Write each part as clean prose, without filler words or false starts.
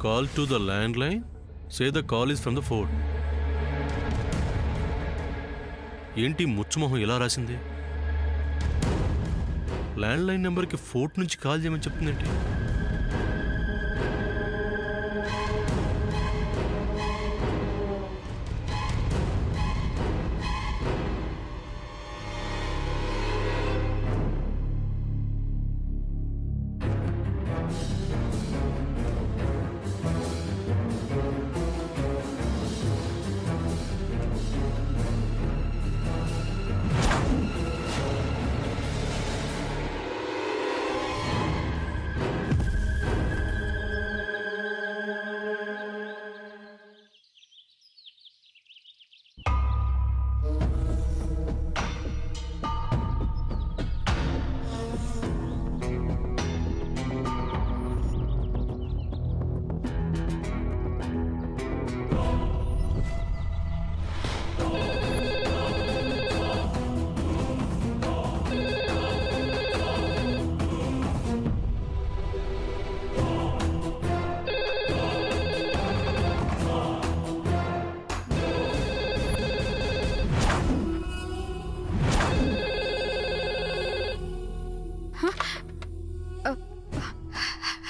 Call to the land line, say the call is from the fort. ఏంటి ముచ్చుమొహం ఇలా రాసింది? Land line నెంబర్కి fort నుంచి కాల్ చేయమని చెప్తుందేంటి?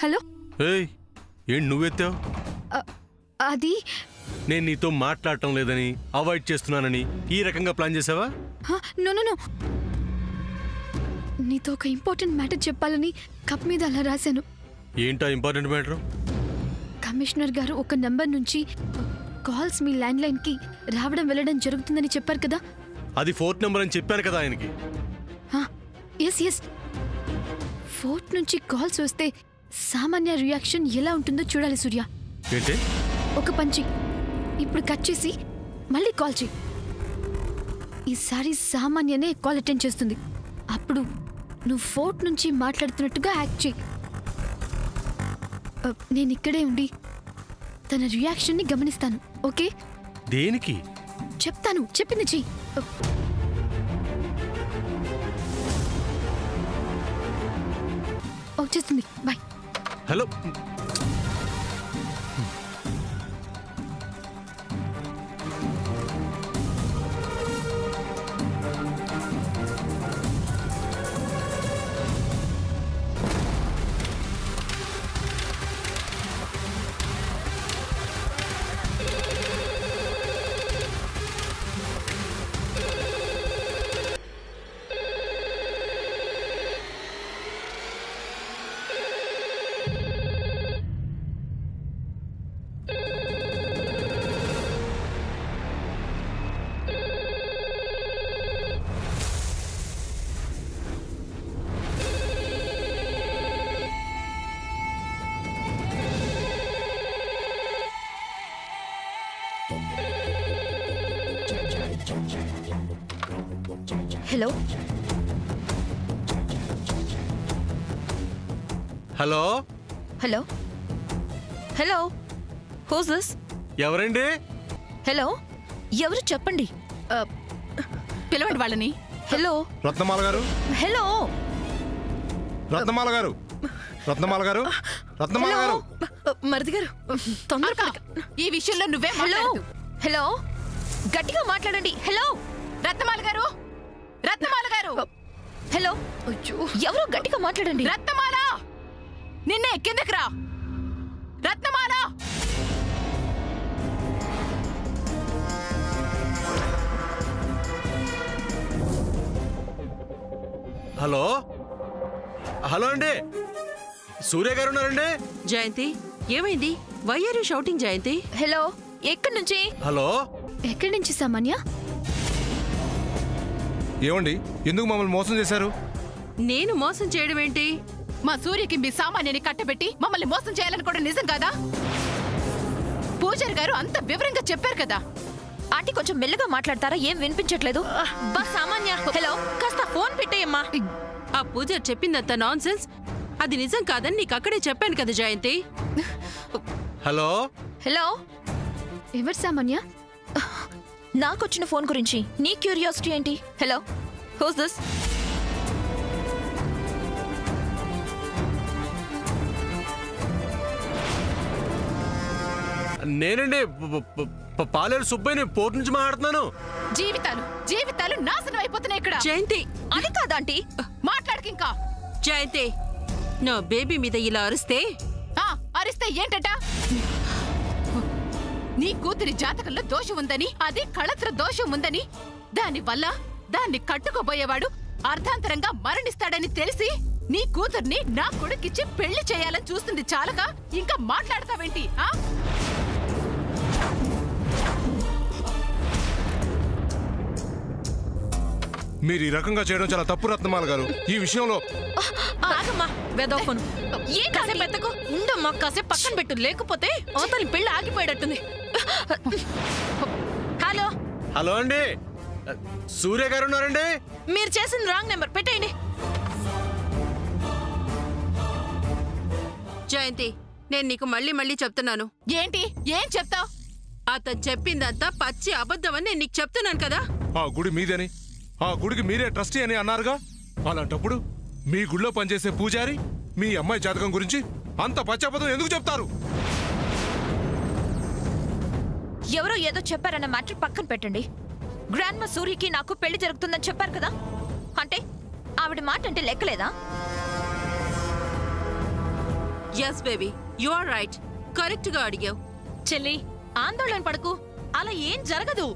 హలో. ఏయ్, ఏంటి నువ్వెత్తావు? అది నేను నీతో మాట్లాడటం లేదని, అవాయిడ్ చేస్తున్నానని ఈ రకంగా ప్లాన్ చేసావా? నో నో నో, నీతో ఒక ఇంపార్టెంట్ మ్యాటర్ చెప్పాలని కప్ మీద అలా రాశాను. ఏంటా ఇంపార్టెంట్ మ్యాటర్? కమిషనర్ గారు ఒక నంబర్ నుంచి కాల్స్ మీ ల్యాండ్ లైన్కి రావడం వెళ్ళడం జరుగుతుందని చెప్పారు కదా. అది ఫోర్త్ నెంబర్ అని చెప్పాను కదా ఆయనకి. ఎస్ ఎస్, ఫోర్త్ నుంచి కాల్స్ వస్తే సామాన్య రియాక్షన్ ఎలా ఉంటుందో చూడాలి సూర్య. ఏంటి? ఒక పంచి ఇప్పుడు కట్ చేసి మళ్ళీ కాల్ చేయి. ఈసారి సామాన్యనే కాల్ అటెండ్ చేస్తుంది. అప్పుడు నువ్వు ఫోర్త్ నుంచి మాట్లాడుతున్నట్టుగా యాక్ట్ చేయి. నేను ఇక్కడే ఉండి తన రియాక్షన్ని గమనిస్తాను. ఓకే? దేనికి? చెప్తాను, చెప్పింది చెయ్యి. వచ్చేస్తుంది. Bye. Hello. Hello. Hello. Hello. Hello. Who's this? ఎవరండి? హలో, ఎవరు చెప్పండి. పిలవండి వాళ్ళని. హలో. రత్నమాల గారు. హలో. రత్నమాల గారు. రత్నమాల గారు. రత్నమాల గారు. మరిది గారు, తొందరగా ఈ విషయంలో నువ్వే హలో. మాట్లాడద్దు. హలో, గట్టిగా మాట్లాడండి. హలో. రత్నమాల గారు, రత్నమాల గారు. హలో. ఎవరు గట్టిగా మాట్లాడండి. రత్నమాల, నిన్నే కిందకి రా. రత్నమాల. హలో. హలో అండి, సూర్య గారు ఉన్నారండి? జయంతి, ఏమైంది? Why are you shouting Jayanthi? Hello, ఎక్కడి నుంచి? హలో. ఎక్కడి నుంచి సామాన్య? ఏమండి, ఎందుకు మమ్మల్ని మోసం చేశారు? నేను మోసం చేయడం ఏంటి? మా సూర్యకి మీ సామాన్యాన్ని కట్టబెట్టి మమ్మల్ని మోసం చేయాలని కూడా నిజం కాదా? పూజారి గారు అంత వివరంగా చెప్పారు కదా. ఆంటీ కొంచెం మెల్లగా మాట్లాడతారా? ఏం వినిపించట్లేదు. బా సామాన్య. హలో, కాస్త ఫోన్ పెట్టేయమ్మా. ఆ పూజారి చెప్పిందంత నాన్సెన్స్. అది నిజం కాదని నీకు అక్కడే చెప్పాను కదా జయంతి. హలో. హలో. ఎవరు సామాన్య? నాకొచ్చిన ఫోన్ గురించి నీ క్యూరియాసిటీ ఏంటి? Hello, who's this? నేనండి పాలేరు సుబ్బయ్యని పోర్టు నుంచి మాట్లాడుతున్నాను. జీవితాలు నాశనం అయిపోతున్నాయి ఇక్కడ. జయంతి, అది కాదంటీ, మాట్లాడక ఇంకా. జయంతి, నా బేబీ మీద ఇలా అరిస్తే అరిస్తే ఏంటట? నీ కూతురి జాతకంలో దోషం ఉందని, అది కళత్ర దోషం ఉందని, దానివల్ల దాన్ని కట్టుకోబోయేవాడు అర్ధాంతరంగా మరణిస్తాడని తెలిసి నీ కూతుర్ని నా కొడుకిచ్చి పెళ్లి చేయాలని చూస్తుంది చాలగా ఇంకా మాట్లాడతావేంటి? మీరు ఈ రకంగా చేయడం చాలా తప్పు రత్నమాల గారు. ఈ విషయంలో ఆగమ్మా, వెదోఫోను కాసేపు ఎత్తకు ఉండమ్మా, కాసేపు పక్కన పెట్టు, లేకపోతే అవతలి పెళ్లి ఆగిపోయేటట్టుంది. హలో హలో అండి, సూర్య గారు ఉన్నారండి? మీరు చేసిన రాంగ్ నెంబర్ పెట్టేయండి. జయంతి, నేను నీకు మళ్ళీ చెప్తున్నాను. ఏంటి ఏం చెప్తావ్? అతను చెప్పిందంతా పచ్చి అబద్ధమని నేను నీకు చెప్తున్నాను కదా. ఆ గుడి మీదని, ఆ గుడికి మీరే ట్రస్టీ అని అన్నారుగా. అలాంటప్పుడు మీ గుడిలో పనిచేసే పూజారి మీ అమ్మాయి జాతకం గురించి అంత పచ్చబద్ధం ఎందుకు చెప్తారు? ఎవరో ఏదో చెప్పారన్న మ్యాటర్ పక్కన పెట్టండి. గ్రాండ్ మా సూర్యకి నాకు పెళ్లి జరుగుతుందని చెప్పారు కదా, అంటే ఆవిడ మాట అంటే లెక్కలేదా? Yes baby, you are right. Correct గా అడిగావు. చెల్లి, ఆందోళన పడకు, అలా ఏం జరగదు.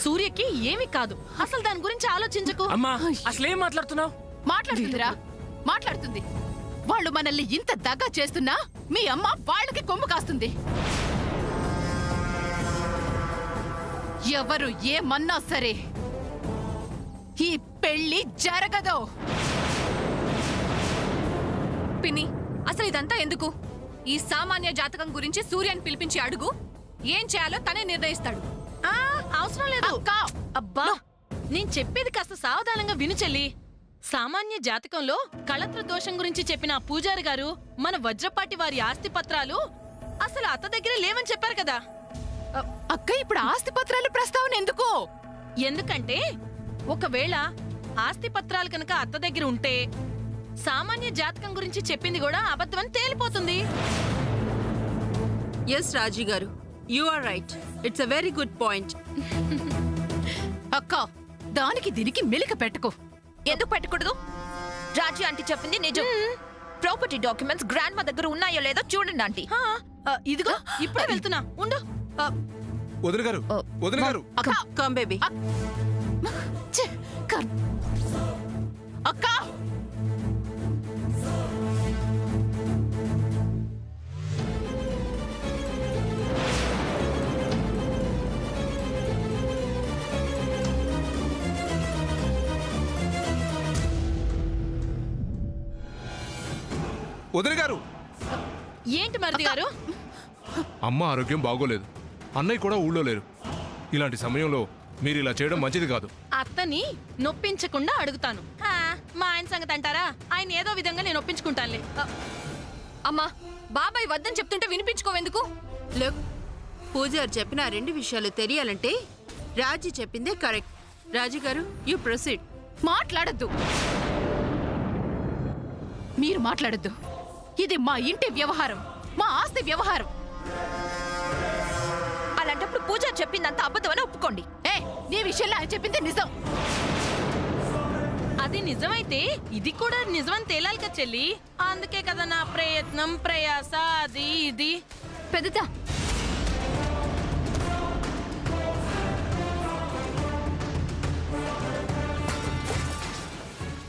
సూర్యకి ఏమీ కాదు, అసలు దాని గురించి ఆలోచించకు. అమ్మా, అసలేం మాట్లాడుతున్నావు? మాట్లాడుతుందిరా, మాట్లాడుతుంది. వాళ్ళు మనల్ని ఇంత దగ్గర చేస్తున్నా మీ అమ్మ వాళ్ళకి కొమ్ము కాస్తుంది. ఎవరు ఏమన్నా సరే ఈ పెళ్లి జరగదు. పిన్ని, అసలు ఇదంతా ఎందుకు? ఈ సామాన్య జాతకం గురించి సూర్యని పిలిపించి అడుగు, ఏం చేయాలో తనే నిర్ణయిస్తాడు. అవసరం లేదు. అక్కా, అబ్బా, నేను చెప్పేది కాస్త సావధానంగా విను చెల్లి. సామాన్య జాతకంలో కళత్ర దోషం గురించి చెప్పిన ఆ పూజారి గారు మన వజ్రపాటి వారి ఆస్తి పత్రాలు అసలు అత్త దగ్గర లేవని చెప్పారు కదా. అక్క ఇప్పుడు ఆస్తి పత్రాలు ప్రస్తావన ఎందుకు? ఎందుకంటే ఒకవేళ ఆస్తి పత్రాలు కనుక అత్త దగ్గర ఉంటే సామాన్య జాతకం గురించి చెప్పింది కూడా అబద్ధమని తేలిపోతుంది. Yes Raji garu, you are right. It's a very good point. అక్క, దానికి దీనికి మెలిక పెట్టుకో. ఎందుకు పెట్టకూడదు? రాజీ ఆంటీ చెప్పింది నిజం. ప్రాపర్టీ డాక్యుమెంట్స్ గ్రాండ్ మా దగ్గర ఉన్నాయో లేదో చూడండి ఆంటీ. ఇదిగో ఇప్పుడే వెళ్తున్నా, ఉండు. వదిన గారు, వదిన గారు, కమ్ బేబీ. ఛే, అక్క, వదిన గారు. ఏంటి మరిది గారు? అమ్మ ఆరోగ్యం బాగోలేదు, అన్నయ్య కూడా ఊళ్ళో లేరు. ఇలాంటి సమయంలో మీరు ఇలా చేయడం మంచిది కాదు. అత్తని నొప్పించకుండా అడుగుతాను. మా ఆయన సంగతి అంటారా? ఆయన ఏదో విధంగా నేను ఒప్పించుకుంటానులే. అమ్మా, బాబాయ్ వద్దని చెప్తుంటే వినిపించుకోవెందుకు? లుక్, పూజారి చెప్పిన ఆ రెండు విషయాలు తెలియాలంటే రాజీ చెప్పిందే correct. Raji garu, you proceed. మాట్లాడద్దు. మీరు మాట్లాడద్దు. ఇది మా ఇంటి వ్యవహారం, మా ఆస్తి వ్యవహారం. అలాంటప్పుడు పూజ చెప్పిందంత అబద్ధమని ఒప్పుకోండి. నీ విషయంలో ఆయన చెప్పింది నిజం. అది నిజమైతే ఇది కూడా నిజమని తేలాలి కదా చెల్లి. అందుకే కదా నా ప్రయత్నం, ప్రయాస, అది ఇది. పెద్దదా,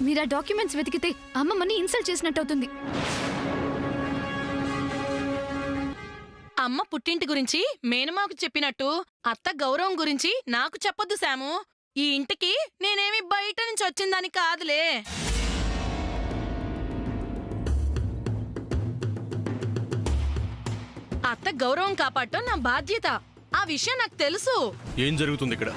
మీరు ఆ డాక్యుమెంట్స్ వెతికితే అమ్మమ్మని ఇన్సల్ట్ చేసినట్టు అవుతుంది. అమ్మ పుట్టింటి గురించి మేనమాకు చెప్పినట్టు అత్త గౌరవం గురించి నాకు చెప్పొద్దు శాము. ఈ ఇంటికి నేనేమి బయట నుంచి వచ్చిందని కాదులే. అత్త గౌరవం కాపాడటం నా బాధ్యత. ఆ విషయం నాకు తెలుసు. ఏం జరుగుతుంది ఇక్కడ?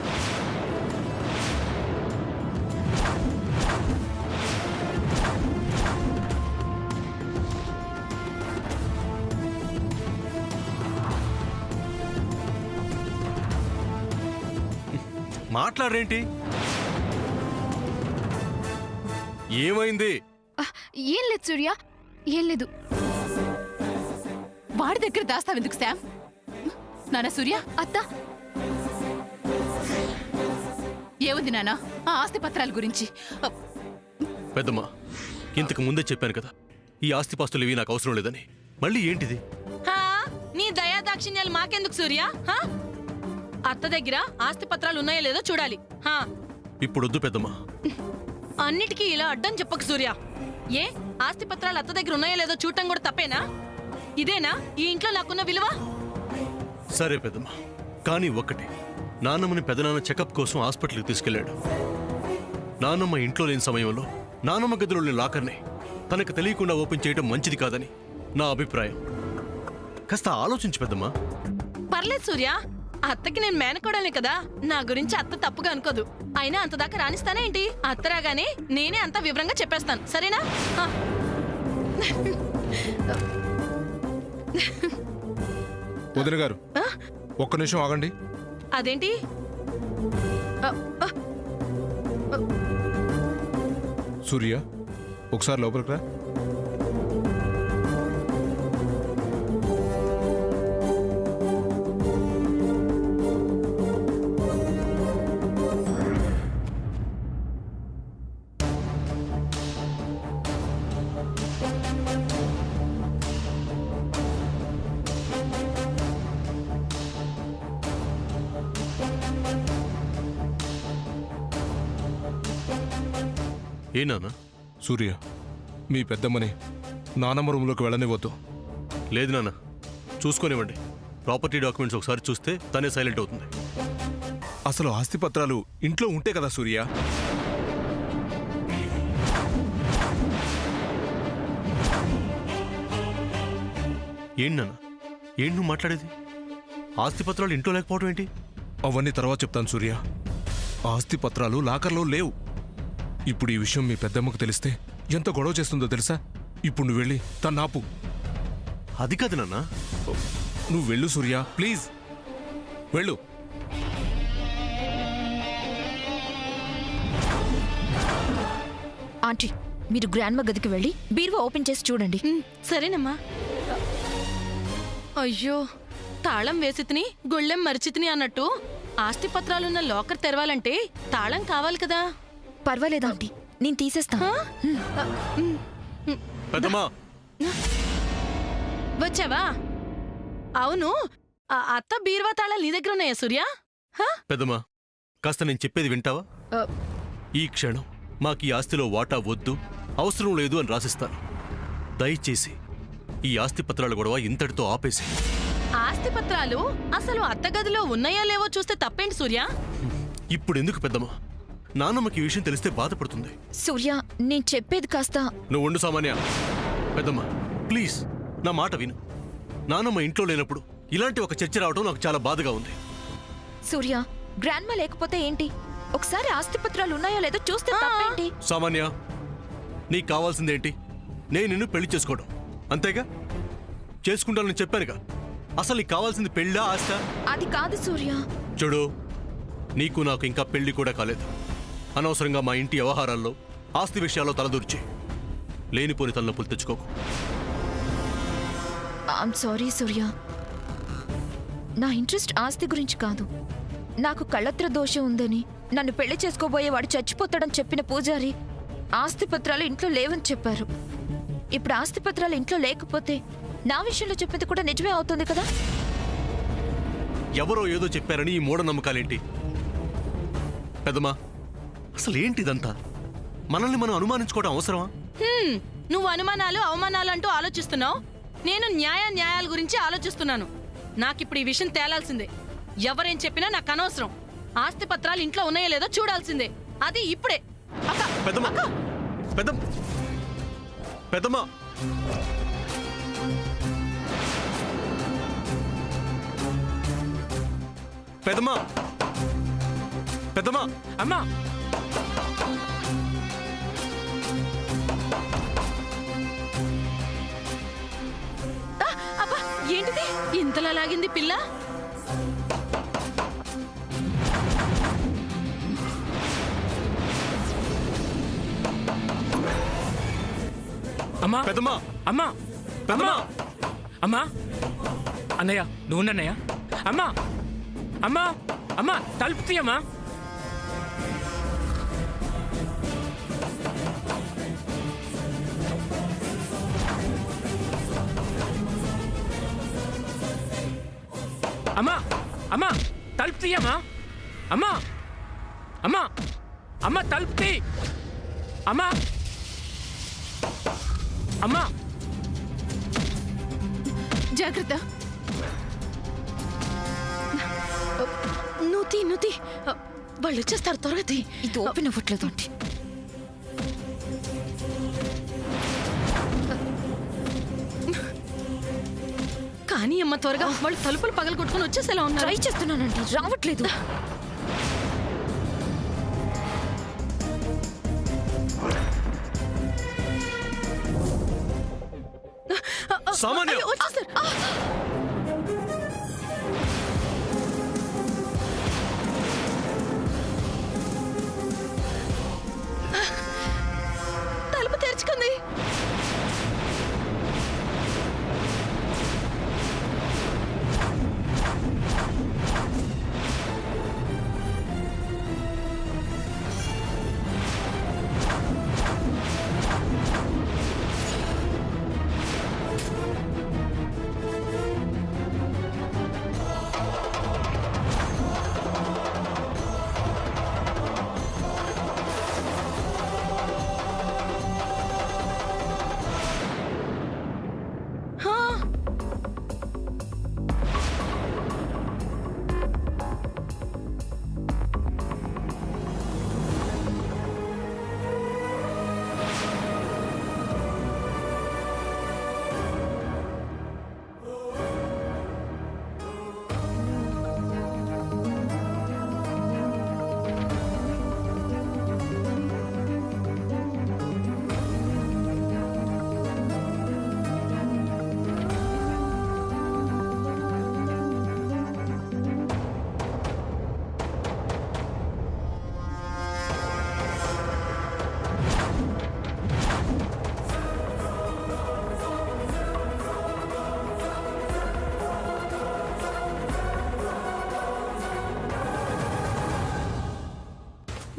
మాట్లాడరేంటి? ఏమైంది? ఏం లేదు సూర్య, ఏం లేదు. వాడి దగ్గర దాస్తావెందుకు శామ్? నాన్న సూర్య అత్త ఏముంది నాన్న ఆ ఆస్తి పత్రాల గురించి పెద్దమ్మా ఇంతకు ముందే చెప్పాను కదా ఈ ఆస్తిపాస్తులు ఇవి నాకు అవసరం లేదని. మళ్ళీ ఏంటిది? హా, నీ దయా దాక్షిణ్యాలు మాకెందుకు సూర్య? హా? అత్త దగ్గర ఆస్తి పత్రాలు ఉన్నాయో లేదో చూడాలి. హా, ఇప్పుడు వద్దు పెద్దమ్మా. అన్నిటికీ ఇలా అడ్డం చెప్పకు సూర్య. ఏ ఆస్తి పత్రాలు అత్త దగ్గర ఉన్నాయో లేదో చూడటం కూడా తప్పేనా? ఇదేనా ఈ ఇంట్లో నాకున్న విలువ? సరే పెద్దమ్మా, కానీ ఒక్కటి, నాన్నమ్మని పెదనాన్న చెకప్ కోసం హాస్పిటల్కి తీసుకెళ్లాడు. నాన్నమ్మ ఇంట్లో లేని సమయంలో నాన్నమ్మ గదిలో లేని లాకర్ని తనకు తెలియకుండా ఓపెన్ చేయడం మంచిది కాదని నా అభిప్రాయం. కాస్త ఆలోచించు పెద్దమ్మా. పర్లేదు సూర్య, అత్తకి నేను మేనకోడలే కదా, నా గురించి అత్త తప్పుగా అనుకోదు. అయినా అంతదాకా రాణిస్తానే ఏంటి? అత్త రాగానే నేనే అంత వివరంగా చెప్పేస్తాను, సరేనా? హా. వదిన గారు ఒక్క నిమిషం ఆగండి. అదేంటి? సూర్య ఒకసారి లోపలికి రా. ఏ నాన్న? సూర్య మీ పెద్దమ్మని నానమ్మ రూమ్లోకి వెళ్ళనివ్వద్దు. లేదు నాన్న, చూసుకోనివ్వండి. ప్రాపర్టీ డాక్యుమెంట్స్ ఒకసారి చూస్తే తనే సైలెంట్ అవుతుంది. అసలు ఆస్తి పత్రాలు ఇంట్లో ఉంటే కదా సూర్య. ఏంటి నాన్న, ఏంటి నువ్వు మాట్లాడేది? ఆస్తి పత్రాలు ఇంట్లో లేకపోవడం ఏంటి? అవన్నీ తర్వాత చెప్తాను సూర్య. ఆస్తి పత్రాలు లాకర్లో లేవు. ఇప్పుడు ఈ విషయం మీ పెద్దమ్మకు తెలిస్తే ఎంత గొడవ చేస్తుందో తెలుసా? ఇప్పుడు నువ్వు వెళ్ళి తన్నాపు. అది కాదు నాన్న. నువ్వు వెళ్ళు సూర్య, ప్లీజ్ వెళ్ళు. ఆంటీ, మీరు గ్రాండ్మా గదికి వెళ్ళి బీరువా ఓపెన్ చేసి చూడండి. సరేనమ్మా. అయ్యో, తాళం వేసితిని గొళ్ళెం మరిచితిని అన్నట్టు ఆస్తి పత్రాలున్న లాకర్ తెరవాలంటే తాళం కావాలి కదా. పర్వాలేదు ఆంటీ, నేను తీసేస్తా. పెద్దమ్మా, వచ్చావా? అవును, ఆ అత్త బీరువా తాళాలు నీ దగ్గర ఉన్నాయా సూర్య? హా? పెద్దమ్మా, కాస్త నేను చెప్పేది వింటావా? ఈ క్షణం మాకు ఈ ఆస్తిలో వాటా వద్దు, అవసరం లేదు అని రాసిస్తాను. దయచేసి ఈ ఆస్తి పత్రాల గొడవ ఇంతటితో ఆపేసి. ఆస్తి పత్రాలు అసలు అత్త గదిలో ఉన్నాయో లేవో చూస్తే తప్పేంటి సూర్య? ఇప్పుడు ఎందుకు పెద్దమ్మా? నాన్నమ్మకి ఈ విషయం తెలిస్తే బాధపడుతుంది. సూర్య, నేను చెప్పేది కాస్త. నువ్వు ఉండు సామాన్య. పెద్దమ్మా ప్లీజ్, నా మాట విను. నాన్నమ్మ ఇంట్లో లేనప్పుడు ఇలాంటి ఒక చర్చ రావడం నాకు చాలా బాధగా ఉంది. సూర్య, గ్రాండ్మా లేకపోతే ఏంటి? ఒకసారి ఆస్తి పత్రాలు ఉన్నాయో లేదో చూస్తే తప్పేంటి? సామాన్య, నీకు కావాల్సిందేంటి? నేను నిన్ను పెళ్లి చేసుకోవడం, అంతేగా? చేసుకుంటానని చెప్పానుగా. అసలు నీకు కావాల్సింది పెళ్ళా ఆస్తా? అది కాదు సూర్య. చూడు, నీకు నాకు ఇంకా పెళ్లి కూడా కాలేదు. అనవసరంగా మా ఇంటి వ్యవహారాల్లో ఆస్తి విషయాల్లో తలదూర్చి లేనిపోని తలనొప్పులు తెచ్చుకోకు. ఐమ్ సారీ సూర్య, నా ఇంట్రెస్ట్ ఆస్తి గురించి కాదు. నాకు కళత్ర దోషం ఉందని నన్ను పెళ్లి చేసుకోబోయేవాడు చచ్చిపోతాడని చెప్పిన పూజారి ఆస్తి పత్రాలు ఇంట్లో లేవని చెప్పారు. ఇప్పుడు ఆస్తి పత్రాలు ఇంట్లో లేకపోతే నా విషయంలో చెప్పింది కూడా నిజమే అవుతుంది కదా. ఎవరో ఏదో చెప్పారని ఈ మూఢనమ్మకాలేంటి? పెద్దమ్మా, అసలు ఏంటిదంతా? మనల్ని మనం అనుమానించుకోవడం అవసరమా? నువ్వు అనుమానాలు అవమానాలు అంటూ ఆలోచిస్తున్నావు, నేను న్యాయాల గురించి ఆలోచిస్తున్నాను. నాకిప్పుడు ఈ విషయం తేలాల్సిందే. ఎవరేం చెప్పినా నాకు అనవసరం. ఆస్తి పత్రాలు ఇంట్లో ఉన్నాయో లేదో చూడాల్సిందే, అది ఇప్పుడే. అక్క, పెద్దమ్మా, పెద్దమ్మ, పెద్దమ్మా. పెద్దమ్మా, పెద్దమ్మా. అమ్మా, అబ్బా, ఏంటిది ఇంతలా లాగింది పిల్ల? అమ్మా, పెద్దమ్మా, అమ్మా, పెద్దమ్మా. అమ్మా. అన్నయ్య, నువ్వు అన్నయ్య. అమ్మా అమ్మా అమ్మా తలుపు తీయమ్మా. అమ్మా అమ్మా తలుపు తీయమ్మా. అమ్మా అమ్మా అమ్మా తలుపు తీ. అమ్మా అమ్మా జాగ్రత్త. నువ్వు వాళ్ళు వచ్చేస్తారు, త్వరగా తీ. ఇది ఓపెన్ అవ్వట్లేదు ఆంటీ. కానీ అమ్మ త్వరగా, వాళ్ళు తలుపులు పగలు కొట్టుకుని వచ్చేసేలా ఉన్నారు. ట్రై చేస్తున్నానండి, రావట్లేదు. సామాన్య అయ్యో, వచ్చేసారు. తలుపు తెరుచుకుంది.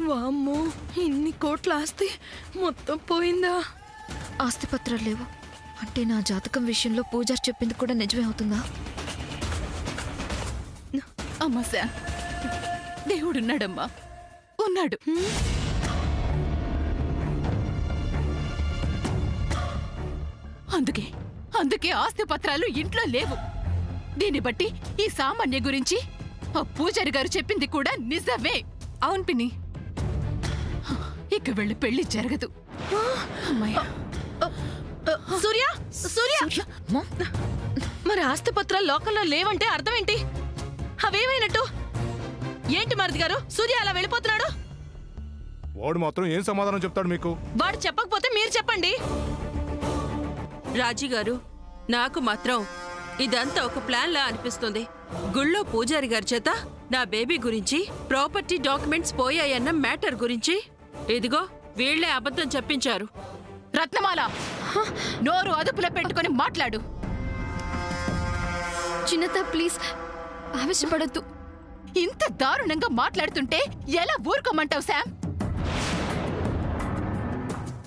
వామ్మో, ఇన్ని కోట్ల ఆస్తి మొత్తం పోయిందా? ఆస్తిపత్రాలు లేవు అంటే నా జాతకం విషయంలో పూజారి చెప్పింది కూడా నిజమే అవుతుందా? అమ్మా శామ్, దేవుడున్నాడమ్మా, ఉన్నాడు. అందుకే ఆస్తి పత్రాలు ఇంట్లో లేవు. దీన్ని బట్టి ఈ సామాన్య గురించి ఆ పూజారి గారు చెప్పింది కూడా నిజమే. అవును పిన్ని. ఇక వెళ్ళి పెళ్లి జరగదు. అమ్మాయి, సూర్య సూర్య, మరి ఆస్తి పత్రాలు లోకల్లో లేవంటే అర్థం ఏంటి? అవేమైనట్టు? ఏంటి మరిది గారు, సూర్య అలా వెళ్ళిపోతున్నాడు? వాడు మాత్రం ఏం సమాధానం చెప్తాడు మీకు? వాడు చెప్పకపోతే మీరు చెప్పండి. రాజీ గారు, నాకు మాత్రం ఇదంతా ఒక ప్లాన్ లా అనిపిస్తుంది. గుళ్ళో పూజారి గారి చేత నా బేబీ గురించి, ప్రాపర్టీ డాక్యుమెంట్స్ పోయాయన్న మ్యాటర్ గురించి ఇదిగో వీళ్లే అబద్ధం చెప్పించారు. రత్నమాల, నోరు అదుపులో పెట్టుకొని మాట్లాడు. చిన్నత ప్లీజ్ ఆవేశపడద్దు. ఇంత దారుణంగా మాట్లాడుతుంటే ఎలా ఊరుకోమంటావు శామ్?